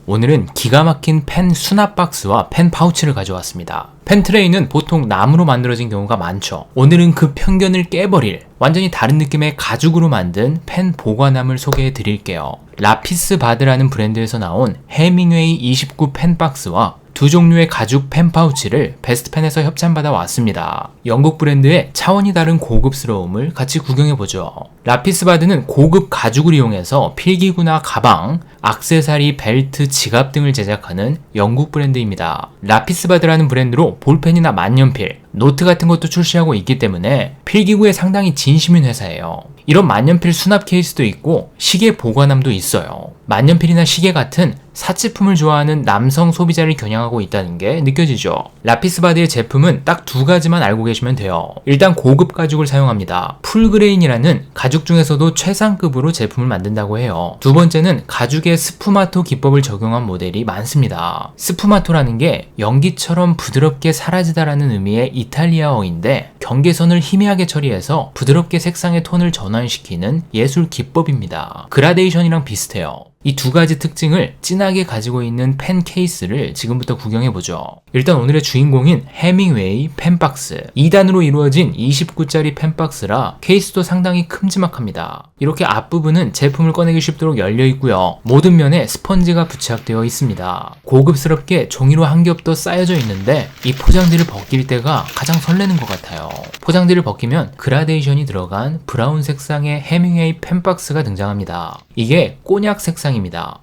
오늘은 기가 막힌 펜 수납 박스와 펜 파우치를 가져왔습니다. 펜 트레이는 보통 나무로 만들어진 경우가 많죠. 오늘은 그 편견을 깨버릴 완전히 다른 느낌의 가죽으로 만든 펜 보관함을 소개해 드릴게요. 라피스 바드라는 브랜드에서 나온 해밍웨이 29 펜 박스와 두 종류의 가죽 펜 파우치를 베스트펜에서 협찬받아 왔습니다. 영국 브랜드의 차원이 다른 고급스러움을 같이 구경해보죠. 라피스 바드는 고급 가죽을 이용해서 필기구나 가방, 액세서리, 벨트, 지갑 등을 제작하는 영국 브랜드입니다. 라피스 바드라는 브랜드로 볼펜이나 만년필, 노트 같은 것도 출시하고 있기 때문에 필기구에 상당히 진심인 회사예요. 이런 만년필 수납 케이스도 있고 시계 보관함도 있어요. 만년필이나 시계 같은 사치품을 좋아하는 남성 소비자를 겨냥하고 있다는 게 느껴지죠. 라피스 바드의 제품은 딱 두 가지만 알고 계시면 돼요. 일단 고급 가죽을 사용합니다. 풀그레인이라는 가죽 중에서도 최상급으로 제품을 만든다고 해요. 두 번째는 가죽에 스푸마토 기법을 적용한 모델이 많습니다. 스푸마토라는 게 연기처럼 부드럽게 사라지다라는 의미의 이탈리아어인데 경계선을 희미하게 처리해서 부드럽게 색상의 톤을 전환시키는 예술 기법입니다. 그라데이션이랑 비슷해요. 이 두 가지 특징을 진하게 가지고 있는 펜 케이스를 지금부터 구경해보죠. 일단 오늘의 주인공인 해밍웨이 펜박스. 2단으로 이루어진 29짜리 펜박스라 케이스도 상당히 큼지막합니다. 이렇게 앞부분은 제품을 꺼내기 쉽도록 열려있고요. 모든 면에 스펀지가 부착되어 있습니다. 고급스럽게 종이로 한 겹 더 쌓여져 있는데 이 포장지를 벗길 때가 가장 설레는 것 같아요. 포장지를 벗기면 그라데이션이 들어간 브라운 색상의 해밍웨이 펜박스가 등장합니다. 이게 꼬냑 색상입니다.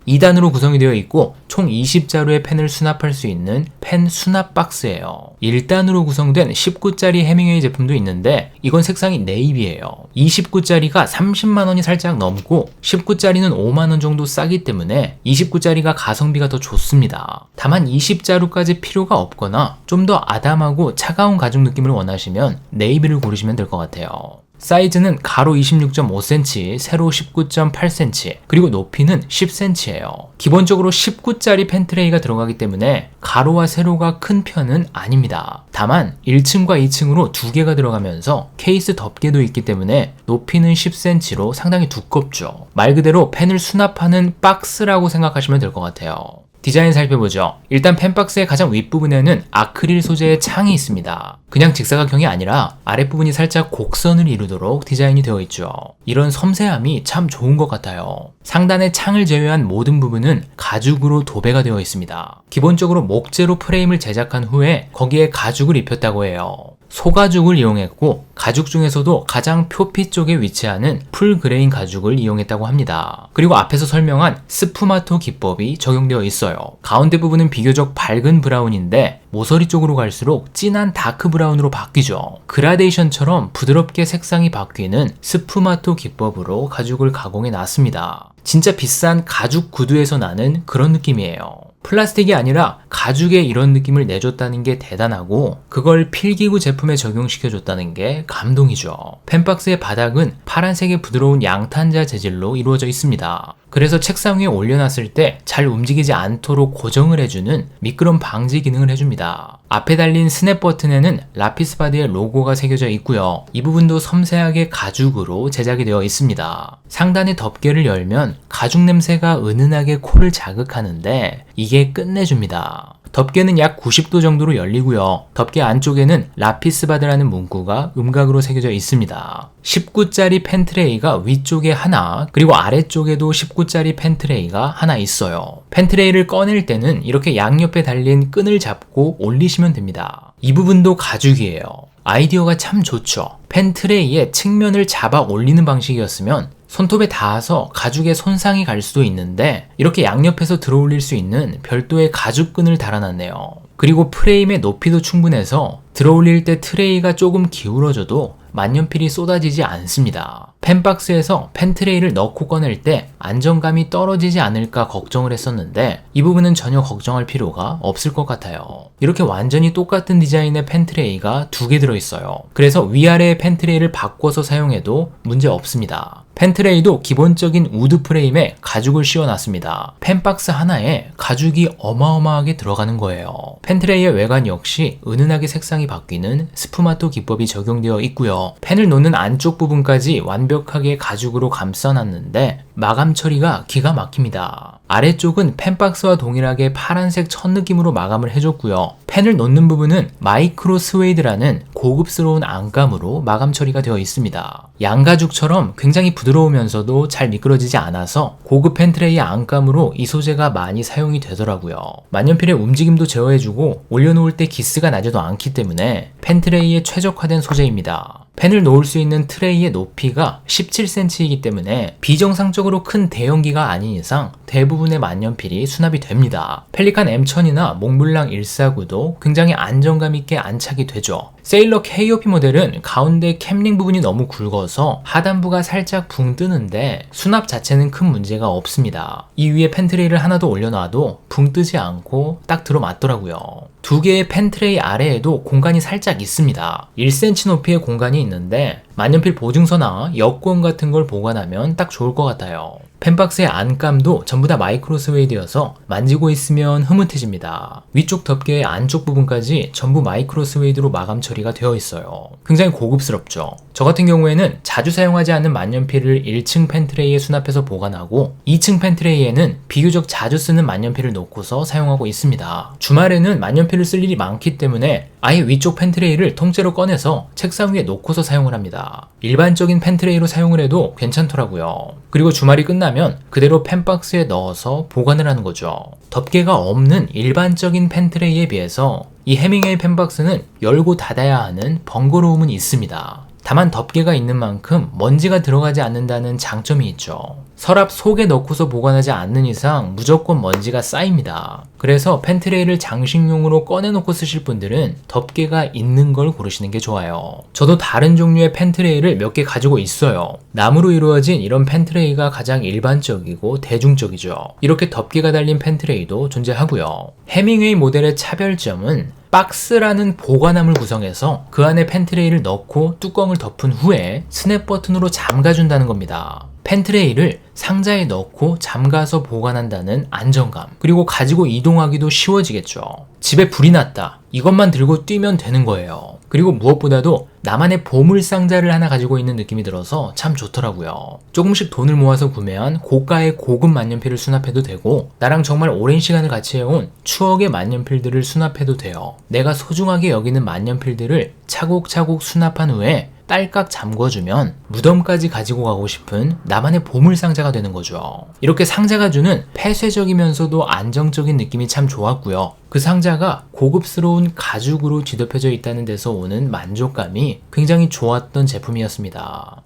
2단으로 구성이 되어 있고 총 20자루의 펜을 수납할 수 있는 펜 수납 박스예요. 1단으로 구성된 19짜리 해밍웨이 제품도 있는데 이건 색상이 네이비예요. 29짜리가 30만원이 살짝 넘고 19짜리는 5만원 정도 싸기 때문에 29짜리가 가성비가 더 좋습니다. 다만 20자루까지 필요가 없거나 좀 더 아담하고 차가운 가죽 느낌을 원하시면 네이비를 고르시면 될 것 같아요. 사이즈는 가로 26.5cm, 세로 19.8cm, 그리고 높이는 10cm예요. 기본적으로 19짜리 펜트레이가 들어가기 때문에 가로와 세로가 큰 편은 아닙니다. 다만 1층과 2층으로 두 개가 들어가면서 케이스 덮개도 있기 때문에 높이는 10cm로 상당히 두껍죠. 말 그대로 펜을 수납하는 박스라고 생각하시면 될 것 같아요. 디자인 살펴보죠. 일단 펜박스의 가장 윗부분에는 아크릴 소재의 창이 있습니다. 그냥 직사각형이 아니라 아랫부분이 살짝 곡선을 이루도록 디자인이 되어 있죠. 이런 섬세함이 참 좋은 것 같아요. 상단의 창을 제외한 모든 부분은 가죽으로 도배가 되어 있습니다. 기본적으로 목재로 프레임을 제작한 후에 거기에 가죽을 입혔다고 해요. 소가죽을 이용했고 가죽 중에서도 가장 표피 쪽에 위치하는 풀그레인 가죽을 이용했다고 합니다. 그리고 앞에서 설명한 스푸마토 기법이 적용되어 있어요. 가운데 부분은 비교적 밝은 브라운인데 모서리 쪽으로 갈수록 진한 다크 브라운으로 바뀌죠. 그라데이션처럼 부드럽게 색상이 바뀌는 스푸마토 기법으로 가죽을 가공해 놨습니다. 진짜 비싼 가죽 구두에서 나는 그런 느낌이에요. 플라스틱이 아니라 가죽에 이런 느낌을 내줬다는 게 대단하고 그걸 필기구 제품에 적용시켜줬다는 게 감동이죠. 펜박스의 바닥은 파란색의 부드러운 양탄자 재질로 이루어져 있습니다. 그래서 책상 위에 올려놨을 때 잘 움직이지 않도록 고정을 해주는 미끄럼 방지 기능을 해줍니다. 앞에 달린 스냅 버튼에는 라피스 바드의 로고가 새겨져 있고요. 이 부분도 섬세하게 가죽으로 제작이 되어 있습니다. 상단의 덮개를 열면 가죽 냄새가 은은하게 코를 자극하는데 이게 끝내줍니다. 덮개는 약 90도 정도로 열리고요. 덮개 안쪽에는 라피스 바드라는 문구가 음각으로 새겨져 있습니다. 19짜리 펜트레이가 위쪽에 하나, 그리고 아래쪽에도 19짜리 펜트레이가 하나 있어요. 펜트레이를 꺼낼 때는 이렇게 양옆에 달린 끈을 잡고 올리시면 됩니다. 이 부분도 가죽이에요. 아이디어가 참 좋죠. 펜트레이의 측면을 잡아 올리는 방식이었으면 손톱에 닿아서 가죽에 손상이 갈 수도 있는데 이렇게 양옆에서 들어올릴 수 있는 별도의 가죽끈을 달아놨네요. 그리고 프레임의 높이도 충분해서 들어올릴 때 트레이가 조금 기울어져도 만년필이 쏟아지지 않습니다. 펜박스에서 펜트레이를 넣고 꺼낼 때 안정감이 떨어지지 않을까 걱정을 했었는데 이 부분은 전혀 걱정할 필요가 없을 것 같아요. 이렇게 완전히 똑같은 디자인의 펜트레이가 두 개 들어있어요. 그래서 위아래의 펜트레이를 바꿔서 사용해도 문제 없습니다. 펜트레이도 기본적인 우드 프레임에 가죽을 씌워놨습니다. 펜박스 하나에 가죽이 어마어마하게 들어가는 거예요. 펜트레이의 외관 역시 은은하게 색상이 바뀌는 스푸마토 기법이 적용되어 있고요. 펜을 놓는 안쪽 부분까지 완벽하게 가죽으로 감싸놨는데 마감 처리가 기가 막힙니다. 아래쪽은 펜박스와 동일하게 파란색 천 느낌으로 마감을 해줬고요. 펜을 놓는 부분은 마이크로 스웨이드라는 고급스러운 안감으로 마감 처리가 되어 있습니다. 양가죽처럼 굉장히 부드러우면서도 잘 미끄러지지 않아서 고급 펜트레이 안감으로 이 소재가 많이 사용이 되더라고요. 만년필의 움직임도 제어해주고 올려놓을 때 기스가 나지도 않기 때문에 펜트레이에 최적화된 소재입니다. 펜을 놓을 수 있는 트레이의 높이가 17cm이기 때문에 비정상적으로 큰 대형기가 아닌 이상 대부분의 만년필이 수납이 됩니다. 펠리칸 M1000이나 몽블랑 149도 굉장히 안정감 있게 안착이 되죠. 세일러 KOP 모델은 가운데 캡링 부분이 너무 굵어서 하단부가 살짝 붕 뜨는데 수납 자체는 큰 문제가 없습니다. 이 위에 펜트레이를 하나 더 올려놔도 붕 뜨지 않고 딱 들어맞더라고요. 두 개의 펜트레이 아래에도 공간이 살짝 있습니다. 1cm 높이의 공간이 있는데 만년필 보증서나 여권 같은 걸 보관하면 딱 좋을 것 같아요. 펜박스의 안감도 전부 다 마이크로 스웨이드여서 만지고 있으면 흐뭇해집니다. 위쪽 덮개의 안쪽 부분까지 전부 마이크로 스웨이드로 마감 처리가 되어 있어요. 굉장히 고급스럽죠. 저 같은 경우에는 자주 사용하지 않는 만년필을 1층 펜트레이에 수납해서 보관하고 2층 펜트레이에는 비교적 자주 쓰는 만년필을 놓고서 사용하고 있습니다. 주말에는 만년필을 쓸 일이 많기 때문에 아예 위쪽 펜트레이를 통째로 꺼내서 책상 위에 놓고서 사용을 합니다. 일반적인 펜트레이로 사용을 해도 괜찮더라고요. 그리고 주말이 끝나면 그대로 펜박스에 넣어서 보관을 하는 거죠. 덮개가 없는 일반적인 펜트레이에 비해서 이 해밍웨이 펜박스는 열고 닫아야 하는 번거로움은 있습니다. 다만 덮개가 있는 만큼 먼지가 들어가지 않는다는 장점이 있죠. 서랍 속에 넣고서 보관하지 않는 이상 무조건 먼지가 쌓입니다. 그래서 펜트레이를 장식용으로 꺼내놓고 쓰실 분들은 덮개가 있는 걸 고르시는 게 좋아요. 저도 다른 종류의 펜트레이를 몇 개 가지고 있어요. 나무로 이루어진 이런 펜트레이가 가장 일반적이고 대중적이죠. 이렇게 덮개가 달린 펜트레이도 존재하고요. 해밍웨이 모델의 차별점은 박스라는 보관함을 구성해서 그 안에 펜트레이를 넣고 뚜껑을 덮은 후에 스냅 버튼으로 잠가준다는 겁니다. 펜트레이를 상자에 넣고 잠가서 보관한다는 안정감, 그리고 가지고 이동하기도 쉬워지겠죠. 집에 불이 났다. 이것만 들고 뛰면 되는 거예요. 그리고 무엇보다도 나만의 보물 상자를 하나 가지고 있는 느낌이 들어서 참 좋더라고요. 조금씩 돈을 모아서 구매한 고가의 고급 만년필을 수납해도 되고 나랑 정말 오랜 시간을 같이 해온 추억의 만년필들을 수납해도 돼요. 내가 소중하게 여기는 만년필들을 차곡차곡 수납한 후에 딸깍 잠궈주면 무덤까지 가지고 가고 싶은 나만의 보물상자가 되는 거죠. 이렇게 상자가 주는 폐쇄적이면서도 안정적인 느낌이 참 좋았고요. 그 상자가 고급스러운 가죽으로 뒤덮여져 있다는 데서 오는 만족감이 굉장히 좋았던 제품이었습니다.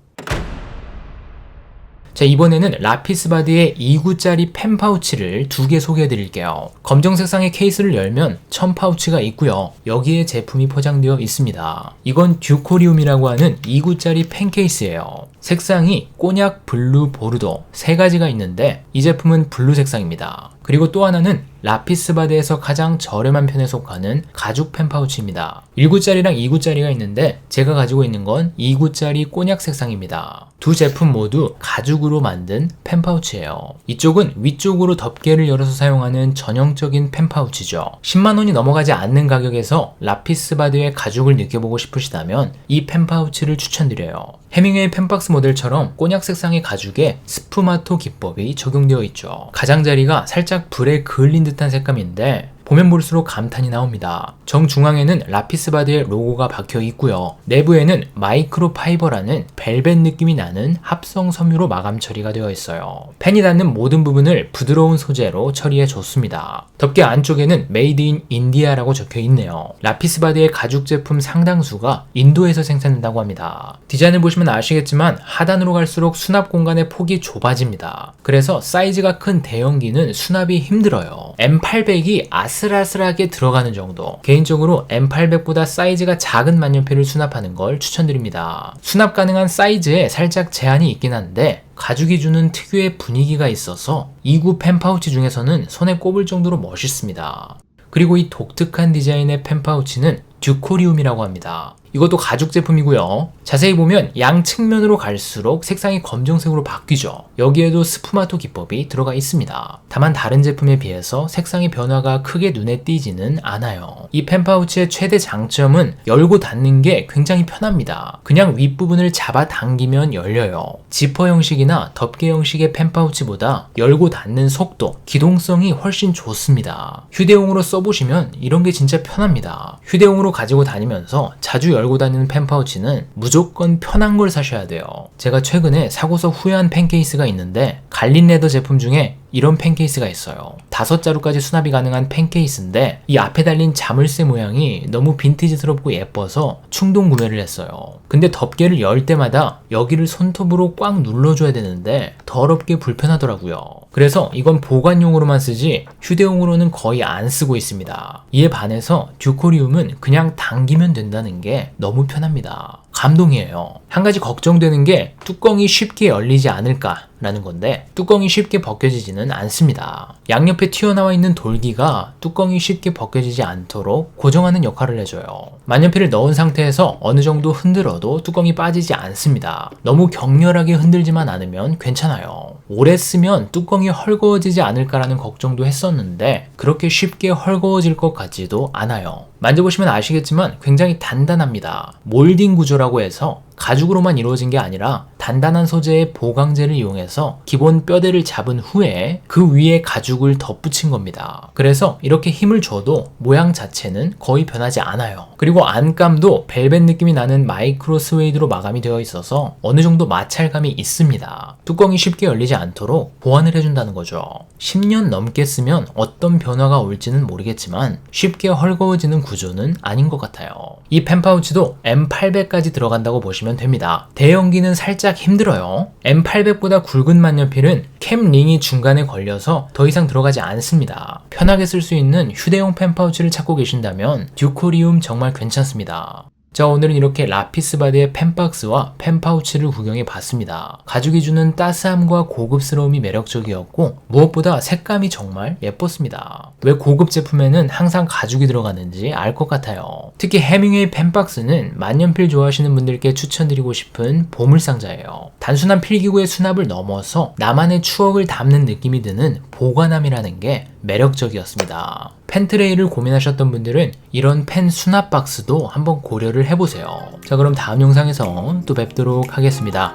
자, 이번에는 라피스바디의 2구짜리 펜 파우치를 2개 소개해 드릴게요. 검정 색상의 케이스를 열면 천 파우치가 있고요. 여기에 제품이 포장되어 있습니다. 이건 듀코리움이라고 하는 2구짜리 펜 케이스예요. 색상이 꼬냑, 블루, 보르도 3가지가 있는데 이 제품은 블루 색상입니다. 그리고 또 하나는 라피스바디에서 가장 저렴한 편에 속하는 가죽 펜 파우치입니다. 1구짜리랑 2구짜리가 있는데 제가 가지고 있는 건 2구짜리 꼬냑 색상입니다. 두 제품 모두 가죽으로 만든 펜 파우치예요. 이쪽은 위쪽으로 덮개를 열어서 사용하는 전형적인 펜 파우치죠. 10만원이 넘어가지 않는 가격에서 라피스바디의 가죽을 느껴보고 싶으시다면 이 펜 파우치를 추천드려요. 해밍웨이 펜박스 모델처럼 꼬냑 색상의 가죽에 스푸마토 기법이 적용되어 있죠. 가장자리가 살짝 불에 그을린 듯한 색감인데 보면 볼수록 감탄이 나옵니다. 정중앙에는 라피스바디의 로고가 박혀 있고요. 내부에는 마이크로 파이버라는 벨벳 느낌이 나는 합성 섬유로 마감 처리가 되어 있어요. 펜이 닿는 모든 부분을 부드러운 소재로 처리해 줬습니다. 덮개 안쪽에는 메이드 인 인디아라고 적혀 있네요. 라피스바디의 가죽 제품 상당수가 인도에서 생산된다고 합니다. 디자인을 보시면 아시겠지만 하단으로 갈수록 수납 공간의 폭이 좁아집니다. 그래서 사이즈가 큰 대형기는 수납이 힘들어요. M800이 아슬아슬하게 들어가는 정도. 개인적으로 M800보다 사이즈가 작은 만년필을 수납하는 걸 추천드립니다. 수납 가능한 사이즈에 살짝 제한이 있긴 한데 가죽이 주는 특유의 분위기가 있어서 2구 펜 파우치 중에서는 손에 꼽을 정도로 멋있습니다. 그리고 이 독특한 디자인의 펜 파우치는 듀코리움이라고 합니다. 이것도 가죽 제품이고요. 자세히 보면 양 측면으로 갈수록 색상이 검정색으로 바뀌죠. 여기에도 스푸마토 기법이 들어가 있습니다. 다만 다른 제품에 비해서 색상의 변화가 크게 눈에 띄지는 않아요. 이 펜 파우치의 최대 장점은 열고 닫는 게 굉장히 편합니다. 그냥 윗부분을 잡아 당기면 열려요. 지퍼 형식이나 덮개 형식의 펜 파우치보다 열고 닫는 속도, 기동성이 훨씬 좋습니다. 휴대용으로 써보시면 이런 게 진짜 편합니다. 휴대용으로 가지고 다니면서 자주 열고 다니는 펜 파우치는 무조건 편한 걸 사셔야 돼요. 제가 최근에 사고서 후회한 펜 케이스가 있는데 갈린 레더 제품 중에 이런 펜 케이스가 있어요. 5자루까지 수납이 가능한 펜 케이스인데 이 앞에 달린 자물쇠 모양이 너무 빈티지스럽고 예뻐서 충동 구매를 했어요. 근데 덮개를 열 때마다 여기를 손톱으로 꽉 눌러줘야 되는데 더럽게 불편하더라고요. 그래서 이건 보관용으로만 쓰지 휴대용으로는 거의 안 쓰고 있습니다. 이에 반해서 듀코리움은 그냥 당기면 된다는 게 너무 편합니다. 감동이에요. 한 가지 걱정되는 게 뚜껑이 쉽게 열리지 않을까라는 건데 뚜껑이 쉽게 벗겨지지는 않습니다. 양옆에 튀어나와 있는 돌기가 뚜껑이 쉽게 벗겨지지 않도록 고정하는 역할을 해줘요. 만년필을 넣은 상태에서 어느 정도 흔들어도 뚜껑이 빠지지 않습니다. 너무 격렬하게 흔들지만 않으면 괜찮아요. 오래 쓰면 뚜껑이 헐거워지지 않을까라는 걱정도 했었는데 그렇게 쉽게 헐거워질 것 같지도 않아요. 만져보시면 아시겠지만 굉장히 단단합니다. 몰딩 구조라고 해서 가죽으로만 이루어진 게 아니라 단단한 소재의 보강재를 이용해서 기본 뼈대를 잡은 후에 그 위에 가죽을 덧붙인 겁니다. 그래서 이렇게 힘을 줘도 모양 자체는 거의 변하지 않아요. 그리고 안감도 벨벳 느낌이 나는 마이크로 스웨이드로 마감이 되어 있어서 어느 정도 마찰감이 있습니다. 뚜껑이 쉽게 열리지 않도록 보완을 해준다는 거죠. 10년 넘게 쓰면 어떤 변화가 올지는 모르겠지만 쉽게 헐거워지는 구조는 아닌 것 같아요. 이 펜 파우치도 M800까지 들어간다고 보시면 됩니다. 대용기는 살짝 힘들어요. M800보다 굵은 만년필은 캠 링이 중간에 걸려서 더 이상 들어가지 않습니다. 편하게 쓸 수 있는 휴대용 펜 파우치를 찾고 계신다면 듀코리움 정말 괜찮습니다. 자, 오늘은 이렇게 라피스 바디의 펜박스와 펜 파우치를 구경해 봤습니다. 가죽이 주는 따스함과 고급스러움이 매력적이었고 무엇보다 색감이 정말 예뻤습니다. 왜 고급 제품에는 항상 가죽이 들어가는지 알 것 같아요. 특히 해밍웨이 펜박스는 만년필 좋아하시는 분들께 추천드리고 싶은 보물상자예요. 단순한 필기구의 수납을 넘어서 나만의 추억을 담는 느낌이 드는 보관함이라는 게 매력적이었습니다. 펜트레이를 고민하셨던 분들은 이런 펜 수납 박스도 한번 고려를 해보세요. 자, 그럼 다음 영상에서 또 뵙도록 하겠습니다.